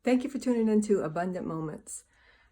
Thank you for tuning into Abundant Moments.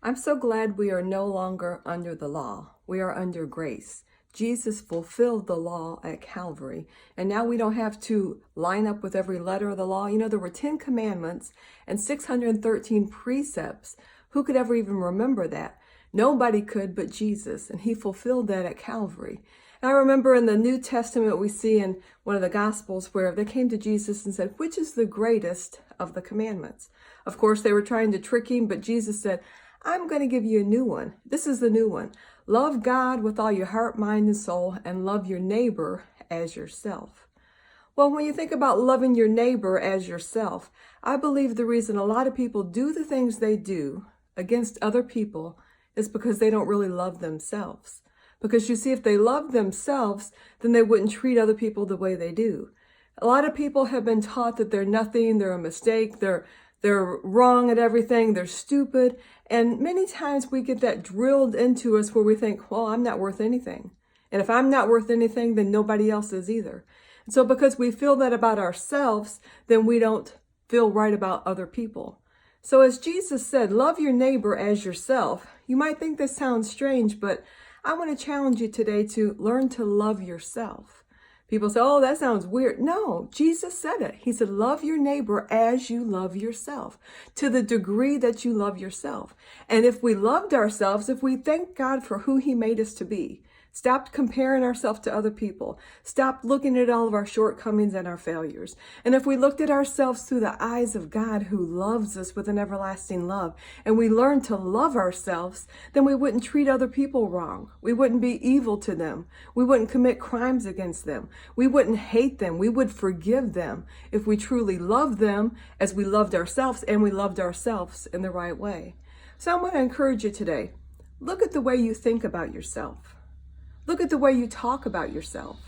I'm so glad we are no longer under the law. We are under grace. Jesus fulfilled the law at Calvary, and now we don't have to line up with every letter of the law. You know, there were 10 commandments and 613 precepts. Who could ever even remember that? Nobody could but Jesus, and he fulfilled that at Calvary. And I remember in the New Testament, we see in one of the Gospels where they came to Jesus and said, "Which is the greatest of the commandments?" Of course, they were trying to trick him, but Jesus said, "I'm going to give you a new one. This is the new one. Love God with all your heart, mind, and soul, and love your neighbor as yourself." Well, when you think about loving your neighbor as yourself, I believe the reason a lot of people do the things they do against other people is because they don't really love themselves. Because you see, if they love themselves, then they wouldn't treat other people the way they do. A lot of people have been taught that they're nothing, they're a mistake, they're wrong at everything, they're stupid. And many times we get that drilled into us where we think, well, I'm not worth anything. And if I'm not worth anything, then nobody else is either. And so because we feel that about ourselves, then we don't feel right about other people. So as Jesus said, love your neighbor as yourself. You might think this sounds strange, but I want to challenge you today to learn to love yourself. People say, oh, that sounds weird. No, Jesus said it. He said, love your neighbor as you love yourself, to the degree that you love yourself. And if we loved ourselves, if we thank God for who he made us to be, stopped comparing ourselves to other people, stopped looking at all of our shortcomings and our failures. And if we looked at ourselves through the eyes of God who loves us with an everlasting love, and we learned to love ourselves, then we wouldn't treat other people wrong. We wouldn't be evil to them. We wouldn't commit crimes against them. We wouldn't hate them. We would forgive them if we truly loved them as we loved ourselves, and we loved ourselves in the right way. So I want to encourage you today, look at the way you think about yourself. Look at the way you talk about yourself.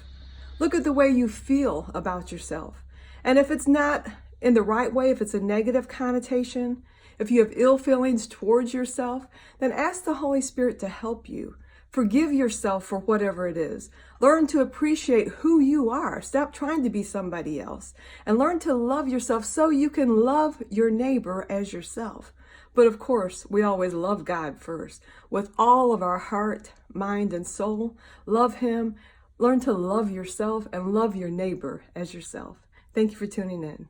Look at the way you feel about yourself. And if it's not in the right way, if it's a negative connotation, if you have ill feelings towards yourself, then ask the Holy Spirit to help you. Forgive yourself for whatever it is. Learn to appreciate who you are. Stop trying to be somebody else. And learn to love yourself so you can love your neighbor as yourself. But of course, we always love God first. With all of our heart, mind, and soul, love him. Learn to love yourself and love your neighbor as yourself. Thank you for tuning in.